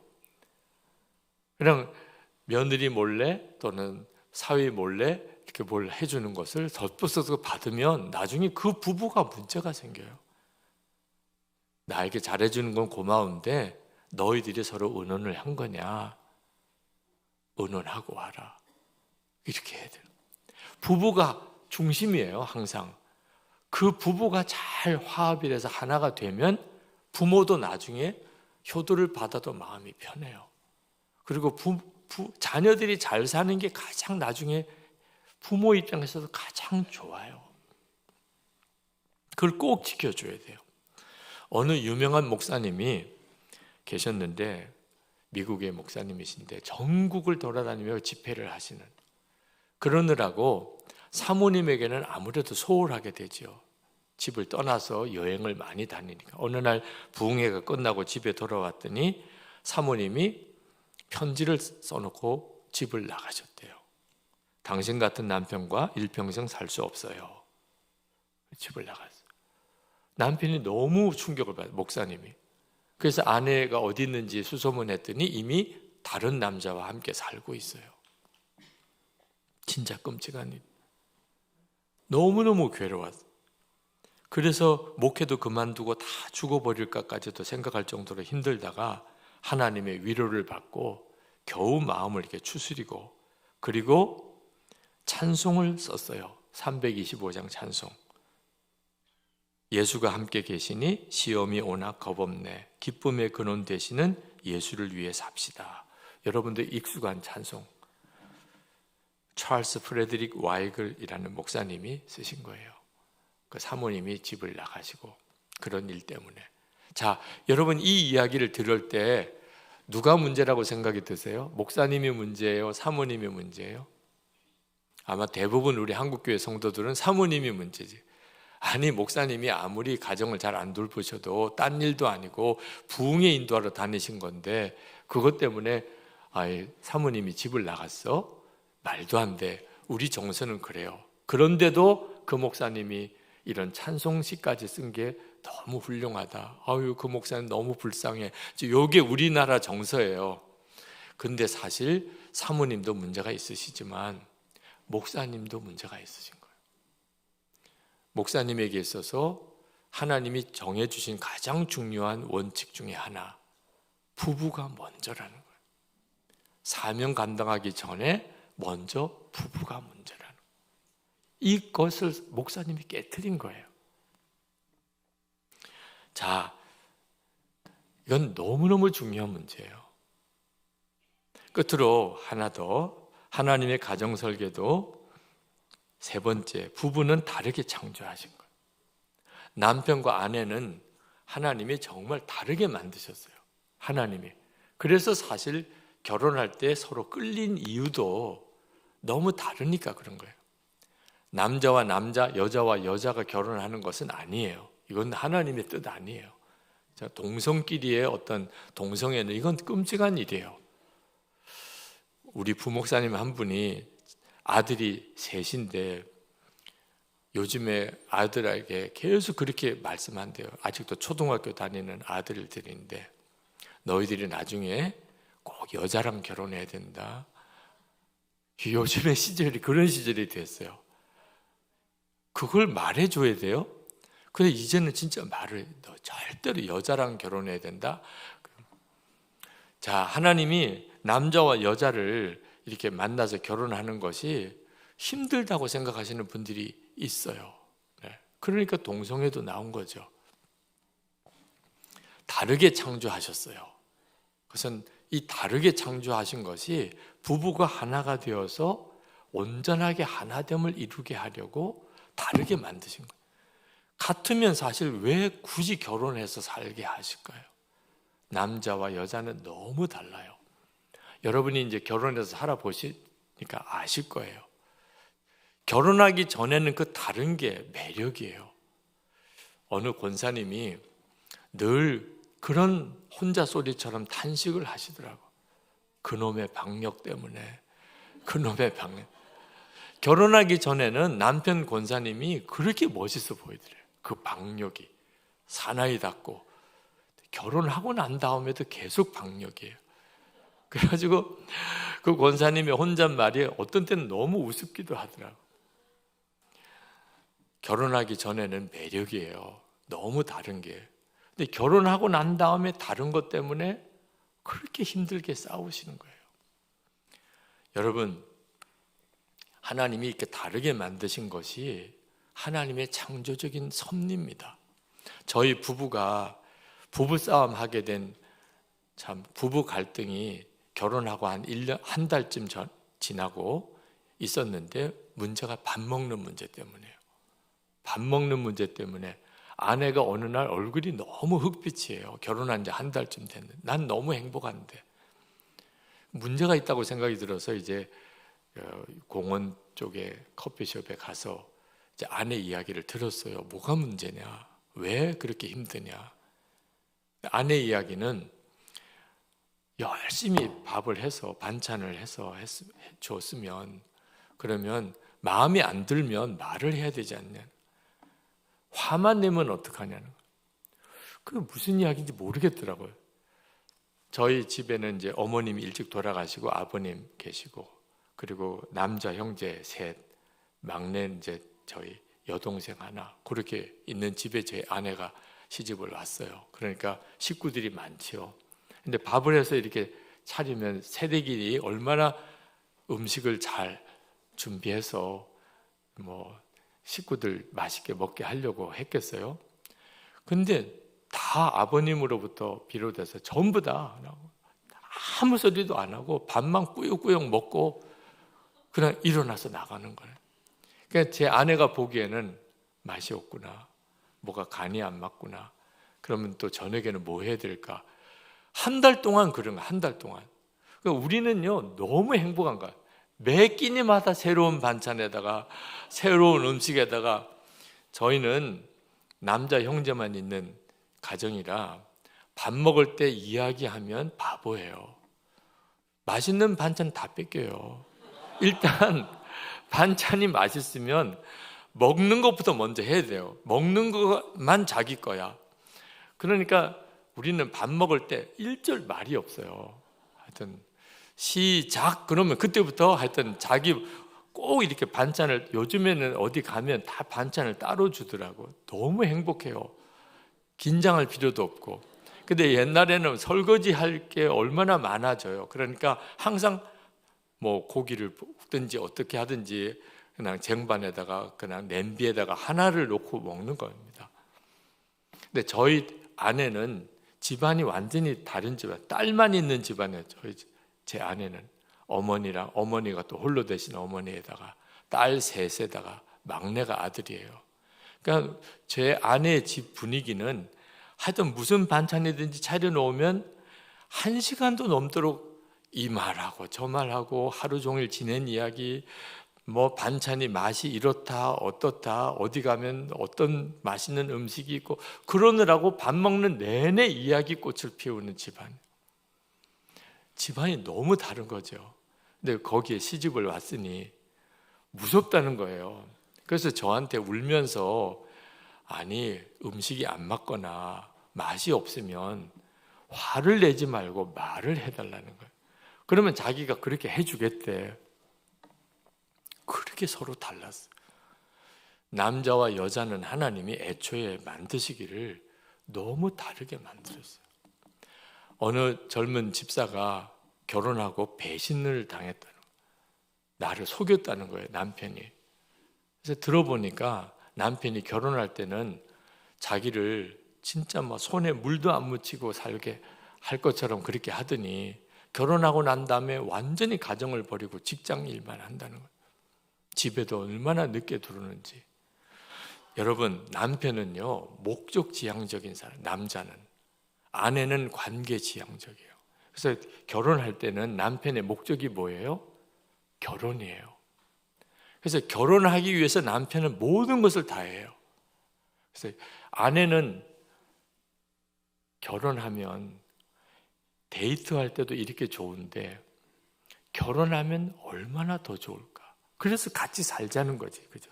그냥 며느리 몰래 또는 사위 몰래 이렇게 뭘 해주는 것을 덧붙여서 받으면 나중에 그 부부가 문제가 생겨요. 나에게 잘해주는 건 고마운데 너희들이 서로 의논을 한 거냐? 의논하고 와라. 이렇게 해야 돼요. 부부가 중심이에요, 항상. 그 부부가 잘 화합이 돼서 하나가 되면 부모도 나중에 효도를 받아도 마음이 편해요. 그리고 자녀들이 잘 사는 게 가장 나중에 부모 입장에서도 가장 좋아요. 그걸 꼭 지켜줘야 돼요. 어느 유명한 목사님이 계셨는데, 미국의 목사님이신데 전국을 돌아다니며 집회를 하시는, 그러느라고 사모님에게는 아무래도 소홀하게 되죠. 집을 떠나서 여행을 많이 다니니까. 어느 날 부흥회가 끝나고 집에 돌아왔더니 사모님이 편지를 써놓고 집을 나가셨대요. 당신 같은 남편과 일평생 살 수 없어요. 집을 나갔어요. 남편이 너무 충격을 받아요, 목사님이. 그래서 아내가 어디 있는지 수소문했더니 이미 다른 남자와 함께 살고 있어요. 진짜 끔찍한 일. 너무너무 괴로웠어요. 그래서 목회도 그만두고 다 죽어버릴까까지도 생각할 정도로 힘들다가 하나님의 위로를 받고 겨우 마음을 이렇게 추스리고, 그리고 찬송을 썼어요. 325장 찬송. 예수가 함께 계시니 시험이 오나 겁없네. 기쁨의 근원 되시는 예수를 위해 삽시다. 여러분들 익숙한 찬송. 찰스 프레드릭 와이글이라는 목사님이 쓰신 거예요. 그 사모님이 집을 나가시고 그런 일 때문에. 자, 여러분 이 이야기를 들을 때 누가 문제라고 생각이 드세요? 목사님이 문제예요? 사모님이 문제예요? 아마 대부분 우리 한국교회 성도들은 사모님이 문제지. 아니, 목사님이 아무리 가정을 잘 안 돌보셔도 딴 일도 아니고 부흥회 인도하러 다니신 건데 그것 때문에 사모님이 집을 나갔어? 말도 안 돼. 우리 정서는 그래요. 그런데도 그 목사님이 이런 찬송시까지 쓴 게 너무 훌륭하다. 아유, 그 목사님 너무 불쌍해. 이게 우리나라 정서예요. 근데 사실 사모님도 문제가 있으시지만 목사님도 문제가 있으신 거예요. 목사님에게 있어서 하나님이 정해주신 가장 중요한 원칙 중에 하나, 부부가 먼저라는 거예요. 사명 감당하기 전에 먼저 부부가 문제라는 거예요. 이것을 목사님이 깨트린 거예요. 자, 이건 너무너무 중요한 문제예요. 끝으로 하나 더, 하나님의 가정 설계도 세 번째, 부부는 다르게 창조하신 거예요. 남편과 아내는 하나님이 정말 다르게 만드셨어요. 하나님이. 그래서 사실 결혼할 때 서로 끌린 이유도 너무 다르니까 그런 거예요. 남자와 남자, 여자와 여자가 결혼하는 것은 아니에요. 이건 하나님의 뜻 아니에요. 동성끼리의 어떤 동성애는 이건 끔찍한 일이에요. 우리 부목사님 한 분이 아들이 셋인데 요즘에 아들에게 계속 그렇게 말씀한대요. 아직도 초등학교 다니는 아들들인데 너희들이 나중에 꼭 여자랑 결혼해야 된다. 요즘의 시절이 그런 시절이 됐어요. 그걸 말해줘야 돼요. 근데 이제는 진짜 말을 너 절대로 여자랑 결혼해야 된다. 자, 하나님이 남자와 여자를 이렇게 만나서 결혼하는 것이 힘들다고 생각하시는 분들이 있어요. 네. 그러니까 동성애도 나온 거죠. 다르게 창조하셨어요. 그것은 이 다르게 창조하신 것이 부부가 하나가 되어서 온전하게 하나됨을 이루게 하려고 다르게 만드신 거예요. 같으면 사실 왜 굳이 결혼해서 살게 하실까요? 남자와 여자는 너무 달라요. 여러분이 이제 결혼해서 살아보시니까 아실 거예요. 결혼하기 전에는 그 다른 게 매력이에요. 어느 권사님이 늘 그런 혼자 소리처럼 탄식을 하시더라고. 그놈의 박력 때문에. 그놈의 박력. 결혼하기 전에는 남편 권사님이 그렇게 멋있어 보이더래요. 그 박력이 사나이 닿고, 결혼하고 난 다음에도 계속 박력이에요. 그래가지고 그 권사님의 혼잣말이 어떤 때는 너무 우습기도 하더라고. 결혼하기 전에는 매력이에요. 너무 다른 게. 근데 결혼하고 난 다음에 다른 것 때문에 그렇게 힘들게 싸우시는 거예요. 여러분, 하나님이 이렇게 다르게 만드신 것이 하나님의 창조적인 섭리입니다. 저희 부부가 부부싸움 하게 된 참 부부 갈등이 결혼하고 한 달쯤 지나고 있었는데 문제가 밥 먹는 문제 때문이에요. 밥 먹는 문제 때문에 아내가 어느 날 얼굴이 너무 흑빛이에요. 결혼한 지 한 달쯤 됐는데 난 너무 행복한데 문제가 있다고 생각이 들어서 이제 공원 쪽에 커피숍에 가서 이제 아내 이야기를 들었어요. 뭐가 문제냐? 왜 그렇게 힘드냐? 아내 이야기는 열심히 밥을 해서 반찬을 해서 줬으면 그러면 마음에 안 들면 말을 해야 되지 않냐? 화만 내면 어떡하냐는 거예요. 그게 무슨 이야기인지 모르겠더라고요. 저희 집에는 이제 어머님이 일찍 돌아가시고 아버님 계시고 그리고 남자 형제 셋, 막내 이제 저희 여동생 하나 그렇게 있는 집에 제 아내가 시집을 왔어요. 그러니까 식구들이 많죠. 근데 밥을 해서 이렇게 차리면 세대끼리 얼마나 음식을 잘 준비해서 뭐 식구들 맛있게 먹게 하려고 했겠어요. 근데 다 아버님으로부터 비롯해서 전부 다 아무 소리도 안 하고 밥만 꾸역꾸역 먹고 그냥 일어나서 나가는 거예요. 그러니까 제 아내가 보기에는 맛이 없구나, 뭐가 간이 안 맞구나. 그러면 또 저녁에는 뭐 해야 될까? 한 달 동안 그런 거야. 한 달 동안. 그러니까 우리는요 너무 행복한 거야. 매 끼니마다 새로운 반찬에다가 새로운 음식에다가 저희는 남자 형제만 있는 가정이라 밥 먹을 때 이야기하면 바보예요. 맛있는 반찬 다 뺏겨요. 일단 반찬이 맛있으면 먹는 것부터 먼저 해야 돼요. 먹는 것만 자기 거야. 그러니까 우리는 밥 먹을 때 일절 말이 없어요. 하여튼 시작 그러면 그때부터 하여튼 자기 꼭 이렇게 반찬을 요즘에는 어디 가면 다 반찬을 따로 주더라고. 너무 행복해요. 긴장할 필요도 없고. 근데 옛날에는 설거지 할 게 얼마나 많아져요. 그러니까 항상 뭐 고기를 볶든지 어떻게 하든지 그냥 쟁반에다가 그냥 냄비에다가 하나를 놓고 먹는 겁니다. 근데 저희 아내는 집안이 완전히 다른 집안, 딸만 있는 집안이에요. 제 아내는 어머니랑 어머니가 또 홀로 되신 어머니에다가 딸 셋에다가 막내가 아들이에요. 그러니까 제 아내의 집 분위기는 하여튼 무슨 반찬이든지 차려놓으면 1시간도 넘도록 이 말하고 저 말하고 하루 종일 지낸 이야기, 뭐 반찬이 맛이 이렇다 어떻다 어디 가면 어떤 맛있는 음식이 있고 그러느라고 밥 먹는 내내 이야기꽃을 피우는 집안이 너무 다른 거죠. 근데 거기에 시집을 왔으니 무섭다는 거예요. 그래서 저한테 울면서 아니 음식이 안 맞거나 맛이 없으면 화를 내지 말고 말을 해달라는 거예요. 그러면 자기가 그렇게 해주겠대. 그렇게 서로 달랐어. 남자와 여자는 하나님이 애초에 만드시기를 너무 다르게 만들었어요. 어느 젊은 집사가 결혼하고 배신을 당했다는 거예요. 나를 속였다는 거예요, 남편이. 그래서 들어보니까 남편이 결혼할 때는 자기를 진짜 막 손에 물도 안 묻히고 살게 할 것처럼 그렇게 하더니 결혼하고 난 다음에 완전히 가정을 버리고 직장 일만 한다는 거예요. 집에도 얼마나 늦게 들어오는지. 여러분, 남편은요 목적지향적인 사람, 남자는. 아내는 관계지향적이에요. 그래서 결혼할 때는 남편의 목적이 뭐예요? 결혼이에요. 그래서 결혼하기 위해서 남편은 모든 것을 다 해요. 그래서 아내는 결혼하면 데이트할 때도 이렇게 좋은데 결혼하면 얼마나 더 좋을까? 그래서 같이 살자는 거지, 그죠?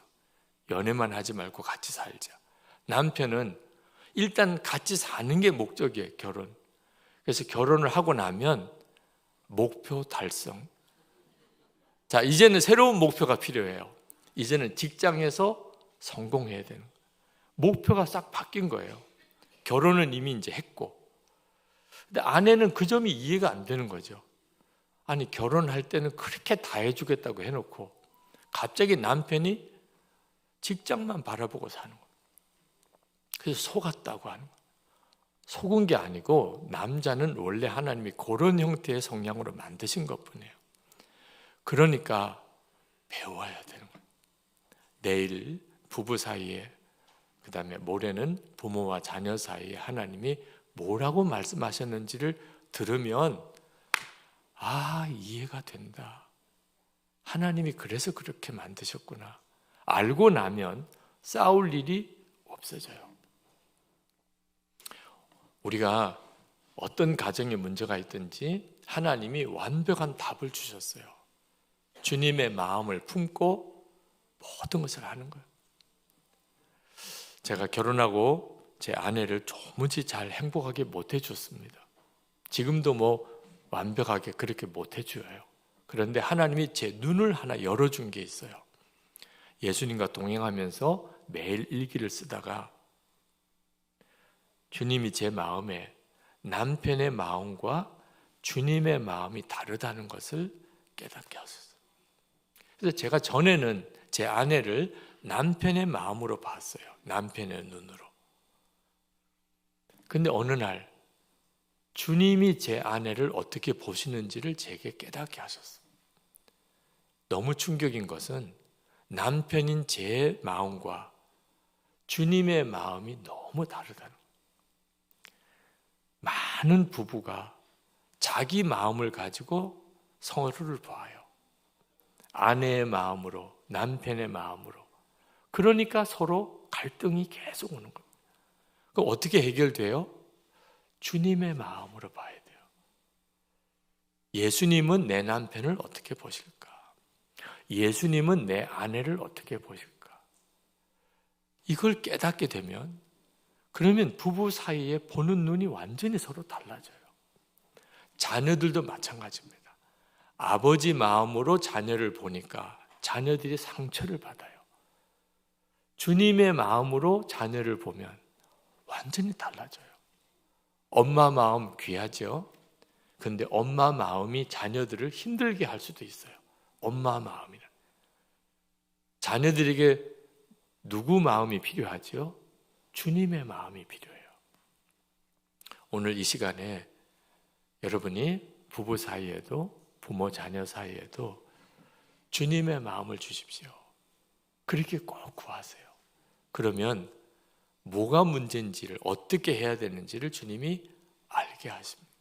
연애만 하지 말고 같이 살자. 남편은 일단 같이 사는 게 목적이에요, 결혼. 그래서 결혼을 하고 나면 목표 달성. 자, 이제는 새로운 목표가 필요해요. 이제는 직장에서 성공해야 되는 거예요. 목표가 싹 바뀐 거예요. 결혼은 이미 이제 했고. 근데 아내는 그 점이 이해가 안 되는 거죠. 아니, 결혼할 때는 그렇게 다 해주겠다고 해놓고 갑자기 남편이 직장만 바라보고 사는 거예요. 그래서 속았다고 하는 거예요. 속은 게 아니고 남자는 원래 하나님이 그런 형태의 성향으로 만드신 것뿐이에요. 그러니까 배워야 되는 거예요. 내일 부부 사이에, 그 다음에 모레는 부모와 자녀 사이에 하나님이 뭐라고 말씀하셨는지를 들으면 이해가 된다. 하나님이 그래서 그렇게 만드셨구나. 알고 나면 싸울 일이 없어져요. 우리가 어떤 가정에 문제가 있든지 하나님이 완벽한 답을 주셨어요. 주님의 마음을 품고 모든 것을 하는 거예요. 제가 결혼하고 제 아내를 도무지 잘 행복하게 못 해줬습니다. 지금도 완벽하게 그렇게 못 해줘요. 그런데 하나님이 제 눈을 하나 열어준 게 있어요. 예수님과 동행하면서 매일 일기를 쓰다가 주님이 제 마음에 남편의 마음과 주님의 마음이 다르다는 것을 깨닫게 하셨어요. 그래서 제가 전에는 제 아내를 남편의 마음으로 봤어요. 남편의 눈으로. 근데 어느 날 주님이 제 아내를 어떻게 보시는지를 제게 깨닫게 하셨어요. 너무 충격인 것은 남편인 제 마음과 주님의 마음이 너무 다르다는 거예요. 많은 부부가 자기 마음을 가지고 서로를 봐요. 아내의 마음으로, 남편의 마음으로. 그러니까 서로 갈등이 계속 오는 거예요. 그럼 어떻게 해결돼요? 주님의 마음으로 봐야 돼요. 예수님은 내 남편을 어떻게 보실까? 예수님은 내 아내를 어떻게 보실까? 이걸 깨닫게 되면 그러면 부부 사이에 보는 눈이 완전히 서로 달라져요. 자녀들도 마찬가지입니다. 아버지 마음으로 자녀를 보니까 자녀들이 상처를 받아요. 주님의 마음으로 자녀를 보면 완전히 달라져요. 엄마 마음 귀하죠? 근데 엄마 마음이 자녀들을 힘들게 할 수도 있어요. 엄마 마음이라. 자녀들에게 누구 마음이 필요하죠? 주님의 마음이 필요해요. 오늘 이 시간에 여러분이 부부 사이에도 부모 자녀 사이에도 주님의 마음을 주십시오. 그렇게 꼭 구하세요. 그러면 뭐가 문제인지를 어떻게 해야 되는지를 주님이 알게 하십니다.